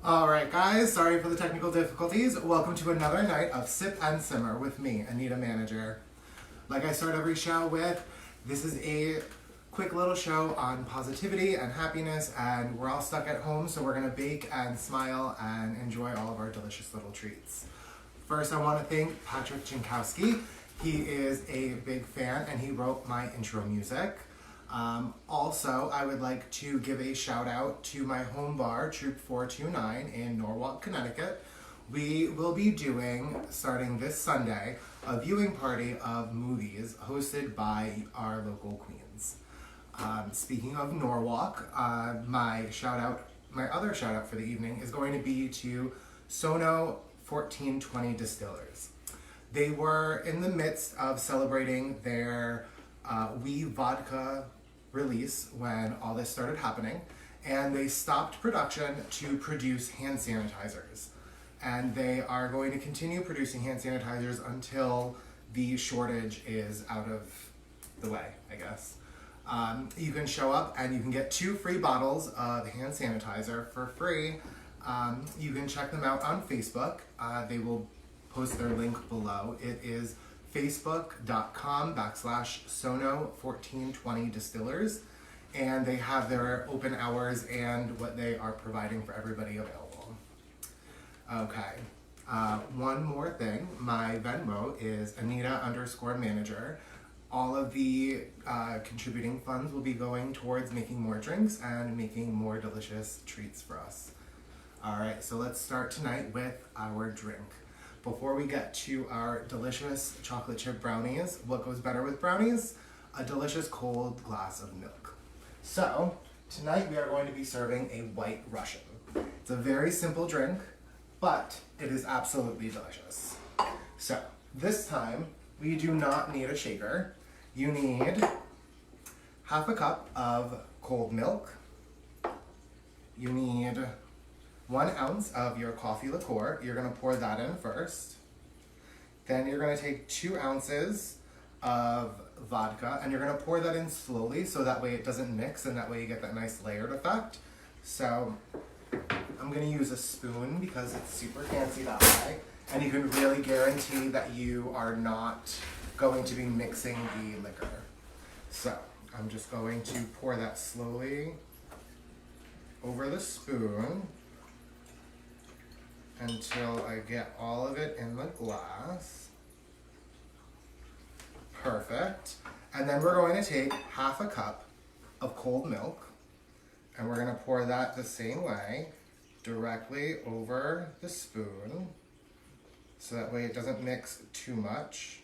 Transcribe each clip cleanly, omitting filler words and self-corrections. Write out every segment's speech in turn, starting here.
Alright guys, sorry for the technical difficulties. Welcome to another night of Sip and Simmer with me, Anita Manager. Like I start every show with, this is a quick little show on positivity and happiness, and we're all stuck at home, so we're gonna bake and smile and enjoy all of our delicious little treats. First, I want to thank Patrick Jankowski. He is a big fan and he wrote my intro music. Also, I would like to give a shout out to my home bar, Troop 429 in Norwalk, Connecticut. We will be doing, starting this Sunday, a viewing party of movies hosted by our local queens. Speaking of Norwalk, my other shout out for the evening is going to be to Sono 1420 Distillers. They were in the midst of celebrating their Wee Vodka release when all this started happening, and they stopped production to produce hand sanitizers. And they are going to continue producing hand sanitizers until the shortage is out of the way, I guess. You can show up and you can get 2 free bottles of hand sanitizer for free. You can check them out on Facebook. They will post their link below. It is facebook.com/Sono1420 Distillers, and they have their open hours and what they are providing for everybody available. Okay, one more thing. My Venmo is Anita_Manager. All of the contributing funds will be going towards making more drinks and making more delicious treats for us. All right, so let's start tonight with our drink. Before we get to our delicious chocolate chip brownies, what goes better with brownies? A delicious cold glass of milk. So, tonight we are going to be serving a White Russian. It's a very simple drink, but it is absolutely delicious. So, this time, we do not need a shaker. You need half a cup of cold milk. You need 1 ounce of your coffee liqueur. You're gonna pour that in first. Then you're gonna take 2 ounces of vodka and you're gonna pour that in slowly so that way it doesn't mix and that way you get that nice layered effect. So I'm gonna use a spoon because it's super fancy that way. And you can really guarantee that you are not going to be mixing the liquor. So I'm just going to pour that slowly over the spoon until I get all of it in the glass. Perfect. And then we're going to take half a cup of cold milk and we're going to pour that the same way directly over the spoon so that way it doesn't mix too much.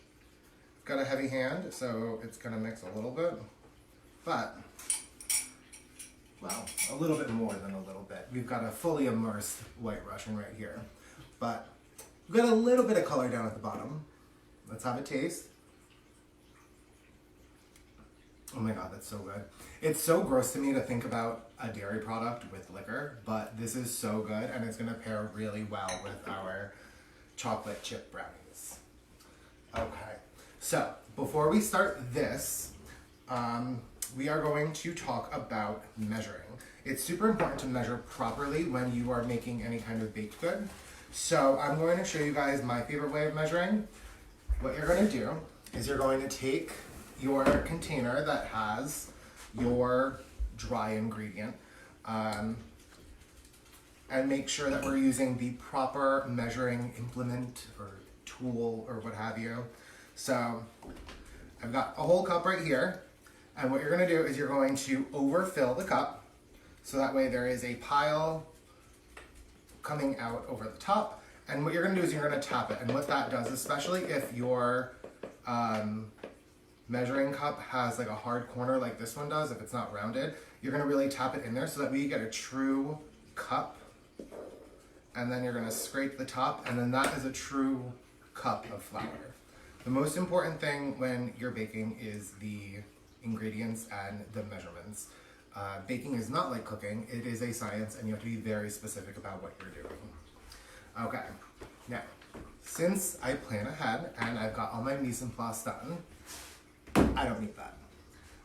I've got a heavy hand, so it's going to mix a little bit, but well, a little bit more than a little bit. We've got a fully immersed White Russian right here. But we've got a little bit of color down at the bottom. Let's have a taste. Oh my God, that's so good. It's so gross to me to think about a dairy product with liquor, but this is so good and it's gonna pair really well with our chocolate chip brownies. Okay, so before we start this, we are going to talk about measuring. It's super important to measure properly when you are making any kind of baked good. So I'm going to show you guys my favorite way of measuring. What you're going to do is you're going to take your container that has your dry ingredient and make sure that we're using the proper measuring implement or tool or what have you. So I've got a whole cup right here. And what you're going to do is you're going to overfill the cup so that way there is a pile coming out over the top. And what you're going to do is you're going to tap it. And what that does, especially if your measuring cup has like a hard corner like this one does, if it's not rounded, you're going to really tap it in there so that way you get a true cup. And then you're going to scrape the top, and then that is a true cup of flour. The most important thing when you're baking is the ingredients and the measurements. Baking is not like cooking, it is a science and you have to be very specific about what you're doing. Okay, now, since I plan ahead and I've got all my mise en place done, I don't need that.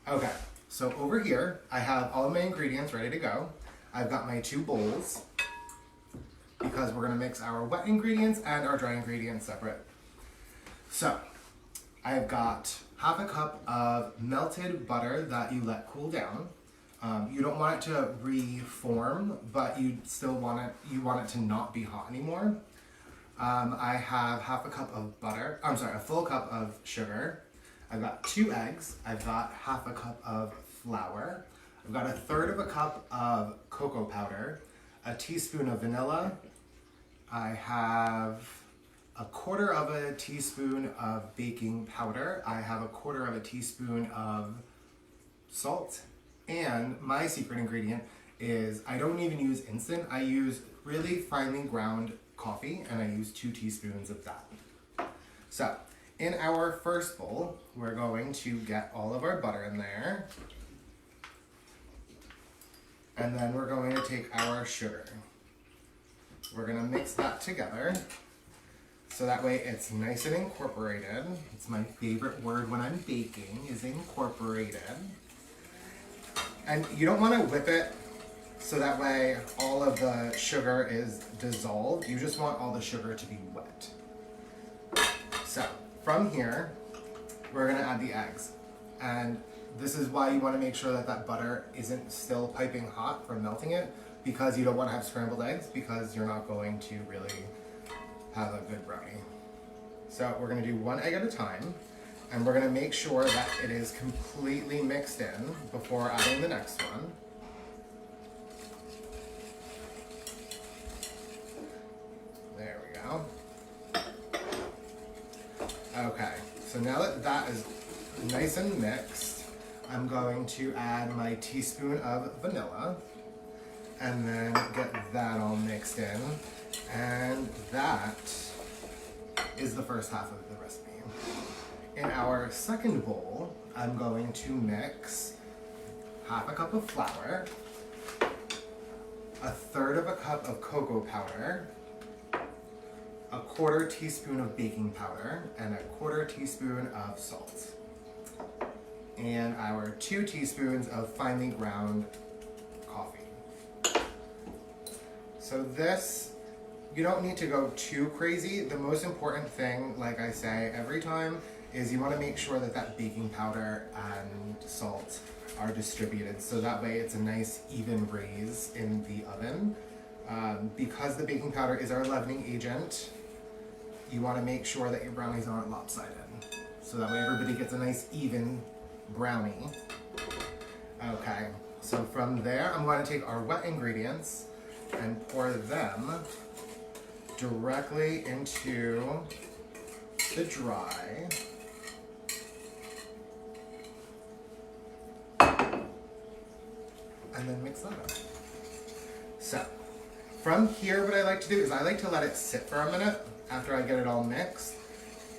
Okay, so over here, I have all of my ingredients ready to go. I've got my 2 bowls. because we're gonna mix our wet ingredients and our dry ingredients separate. So, I've got half a cup of melted butter that you let cool down. You don't want it to reform, but you still want it to not be hot anymore. I have half a cup of butter, a full cup of sugar. I've got 2 eggs. I've got half a cup of flour. I've got a third of a cup of cocoa powder, a teaspoon of vanilla. I have a quarter of a teaspoon of baking powder. I have a quarter of a teaspoon of salt. And my secret ingredient is I don't even use instant. I use really finely ground coffee, and I use 2 teaspoons of that. So, in our first bowl, we're going to get all of our butter in there. And then we're going to take our sugar. We're gonna mix that together, so that way it's nice and incorporated. It's my favorite word when I'm baking, is incorporated. And you don't wanna whip it so that way all of the sugar is dissolved. You just want all the sugar to be wet. So, from here, we're gonna add the eggs. And this is why you wanna make sure that that butter isn't still piping hot from melting it, because you don't wanna have scrambled eggs, because you're not going to really have a good brownie. So we're gonna do 1 egg at a time, and we're gonna make sure that it is completely mixed in before adding the next one. There we go. Okay, so now that that is nice and mixed, I'm going to add my teaspoon of vanilla, and then get that all mixed in. And that is the first half of the recipe. In our second bowl, I'm going to mix half a cup of flour, a third of a cup of cocoa powder, a quarter teaspoon of baking powder, and a quarter teaspoon of salt. And our 2 teaspoons of finely ground coffee. So this, you don't need to go too crazy. The most important thing, like I say every time, is you want to make sure that that baking powder and salt are distributed, so that way it's a nice even raise in the oven. Because the baking powder is our leavening agent, you want to make sure that your brownies aren't lopsided, so that way everybody gets a nice even brownie. Okay, so from there I'm going to take our wet ingredients and pour them directly into the dry. And then mix that up. So, from here what I like to do is I like to let it sit for a minute after I get it all mixed.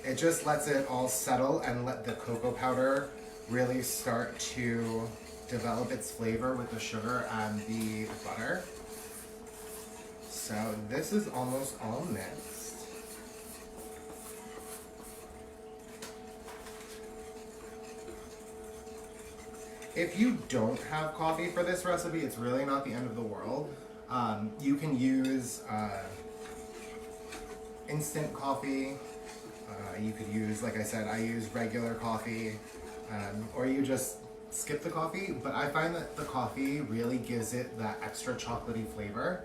It just lets it all settle and let the cocoa powder really start to develop its flavor with the sugar and the butter. So this is almost all mixed. If you don't have coffee for this recipe, it's really not the end of the world. You can use instant coffee. You could use, like I said, I use regular coffee, or you just skip the coffee, but I find that the coffee really gives it that extra chocolatey flavor.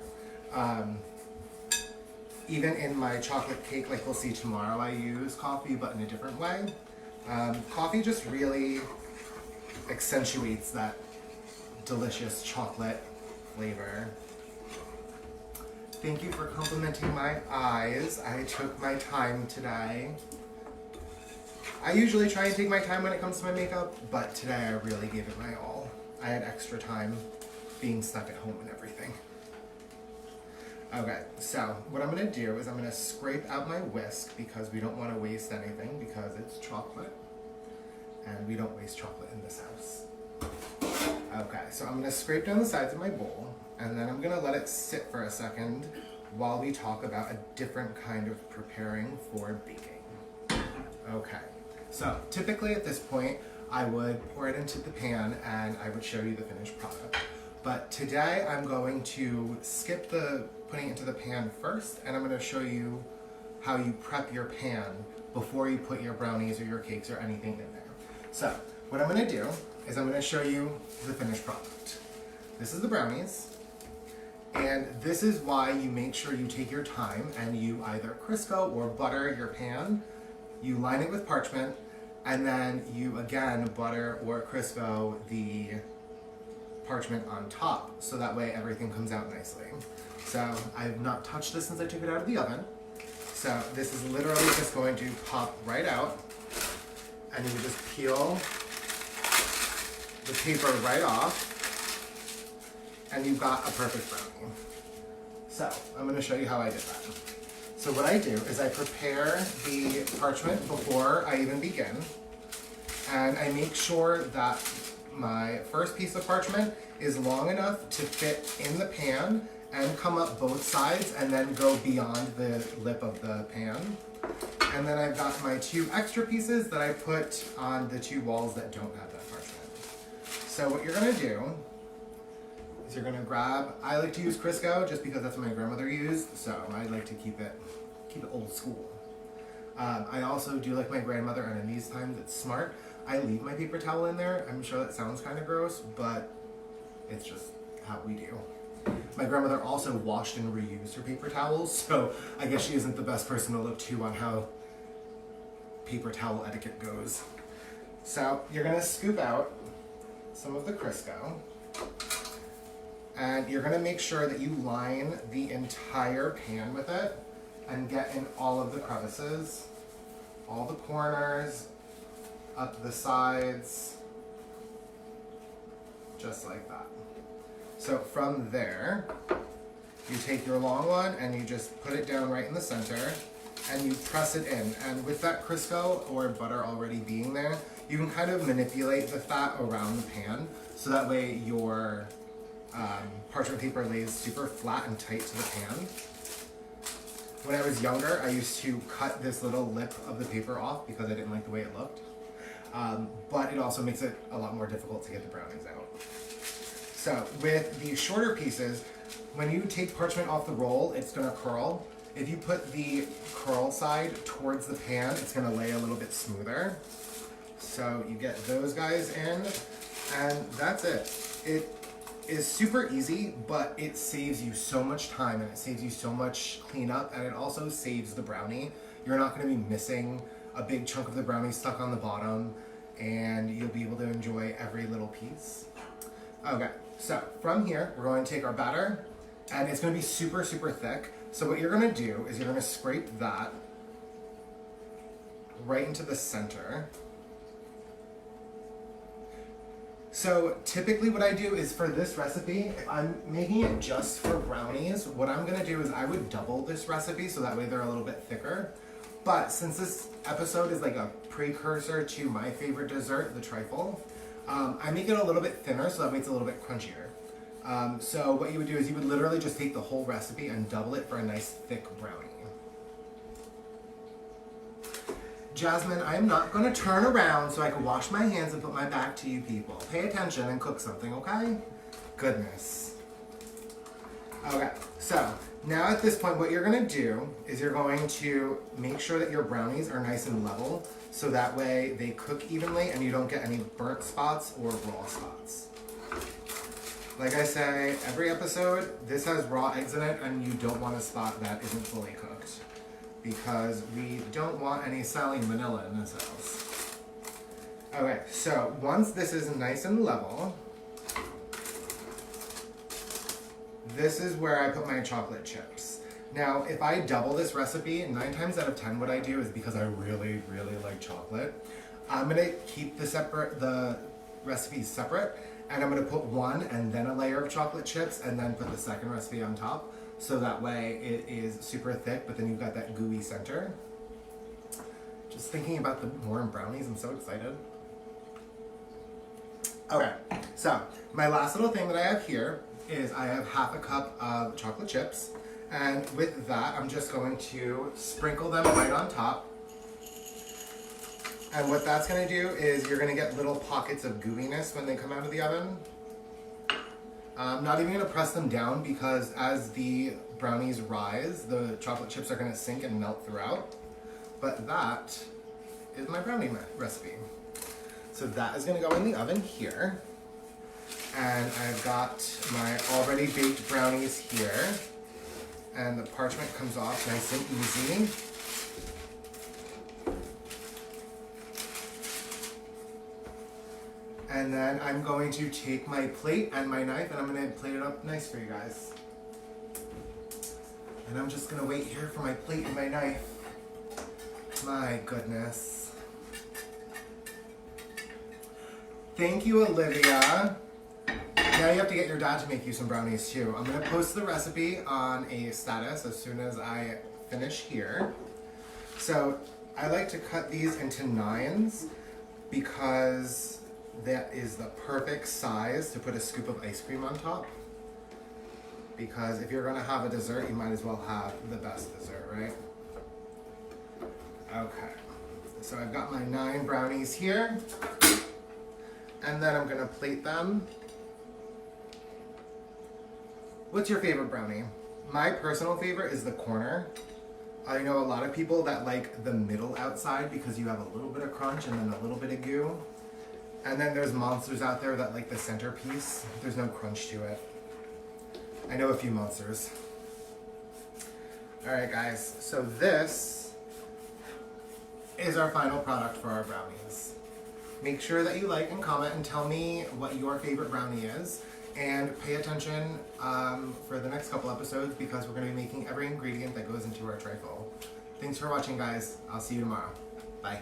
Even in my chocolate cake, like we'll see tomorrow, I use coffee, but in a different way. Coffee just really accentuates that delicious chocolate flavor. Thank you for complimenting my eyes. I took my time today. I usually try and take my time when it comes to my makeup, but today I really gave it my all. I had extra time being stuck at home and everything. Okay, so what I'm gonna do is I'm gonna scrape out my whisk because we don't wanna waste anything because it's chocolate. And we don't waste chocolate in this house. Okay, so I'm gonna scrape down the sides of my bowl, and then I'm gonna let it sit for a second while we talk about a different kind of preparing for baking. Okay, so typically at this point, I would pour it into the pan and I would show you the finished product. But today I'm going to skip the putting it into the pan first, and I'm going to show you how you prep your pan before you put your brownies or your cakes or anything in there. So what I'm going to do is I'm going to show you the finished product. This is the brownies. And this is why you make sure you take your time and you either Crisco or butter your pan. You line it with parchment, and then you again butter or Crisco the parchment on top, so that way everything comes out nicely. So I've not touched this since I took it out of the oven. So this is literally just going to pop right out, and you just peel the paper right off, and you've got a perfect brownie. So I'm going to show you how I did that. So what I do is I prepare the parchment before I even begin, and I make sure that my first piece of parchment is long enough to fit in the pan and come up both sides and then go beyond the lip of the pan. And then I've got my 2 extra pieces that I put on the 2 walls that don't have that parchment. So what you're going to do is you're going to grab, I like to use Crisco just because that's what my grandmother used, so I like to keep it old school. I also do like my grandmother, and in these times it's smart. I leave my paper towel in there. I'm sure that sounds kind of gross, but it's just how we do. My grandmother also washed and reused her paper towels, so I guess she isn't the best person to look to on how paper towel etiquette goes. So you're going to scoop out some of the Crisco, and you're going to make sure that you line the entire pan with it and get in all of the crevices, all the corners, up the sides, just like that. So from there, you take your long one and you just put it down right in the center and you press it in. And with that Crisco or butter already being there, you can kind of manipulate the fat around the pan so that way your parchment paper lays super flat and tight to the pan. When I was younger, I used to cut this little lip of the paper off because I didn't like the way it looked. But it also makes it a lot more difficult to get the brownies out. So with the shorter pieces, when you take parchment off the roll, it's going to curl. If you put the curl side towards the pan, it's going to lay a little bit smoother. So you get those guys in, and that's it. It is super easy, but it saves you so much time and it saves you so much cleanup, and it also saves the brownie. You're not going to be missing a big chunk of the brownie stuck on the bottom, and you'll be able to enjoy every little piece. Okay, so from here, we're going to take our batter, and it's going to be super, super thick. So what you're going to do is you're going to scrape that right into the center. So typically what I do is for this recipe, if I'm making it just for brownies, what I'm going to do is I would double this recipe so that way they're a little bit thicker. But since this episode is like a precursor to my favorite dessert, the trifle, I make it a little bit thinner so that way it's a little bit crunchier. So what you would do is you would literally just take the whole recipe and double it for a nice thick brownie. Jasmine, I'm not going to turn around so I can wash my hands and put my back to you people. Pay attention and cook something, okay? Goodness. Okay, so now at this point what you're going to do is you're going to make sure that your brownies are nice and level so that way they cook evenly and you don't get any burnt spots or raw spots. Like I say, every episode, this has raw eggs in it and you don't want a spot that isn't fully cooked, because we don't want any salmonella in this house. Okay, so once this is nice and level, this is where I put my chocolate chips. Now, if I double this recipe, 9 times out of 10 what I do is because I really, really like chocolate. I'm gonna keep the recipes separate, and I'm gonna put one and then a layer of chocolate chips and then put the second recipe on top. So that way it is super thick, but then you've got that gooey center. Just thinking about the warm brownies, I'm so excited. Okay, so my last little thing that I have here is I have half a cup of chocolate chips. And with that, I'm just going to sprinkle them right on top. And what that's gonna do is you're gonna get little pockets of gooiness when they come out of the oven. I'm not even gonna press them down because as the brownies rise, the chocolate chips are gonna sink and melt throughout. But that is my brownie recipe. So that is gonna go in the oven here. And I've got my already baked brownies here. And the parchment comes off nice and easy. And then I'm going to take my plate and my knife and I'm gonna plate it up nice for you guys. And I'm just gonna wait here for my plate and my knife. My goodness. Thank you, Olivia. Now you have to get your dad to make you some brownies too. I'm gonna post the recipe on a status as soon as I finish here. So I like to cut these into 9s because that is the perfect size to put a scoop of ice cream on top. Because if you're gonna have a dessert, you might as well have the best dessert, right? Okay, so I've got my 9 brownies here. And then I'm gonna plate them. What's your favorite brownie? My personal favorite is the corner. I know a lot of people that like the middle outside because you have a little bit of crunch and then a little bit of goo. And then there's monsters out there that like the centerpiece. There's no crunch to it. I know a few monsters. All right, guys. So this is our final product for our brownies. Make sure that you like and comment and tell me what your favorite brownie is. And pay attention for the next couple episodes because we're going to be making every ingredient that goes into our trifle. Thanks for watching, guys. I'll see you tomorrow. Bye.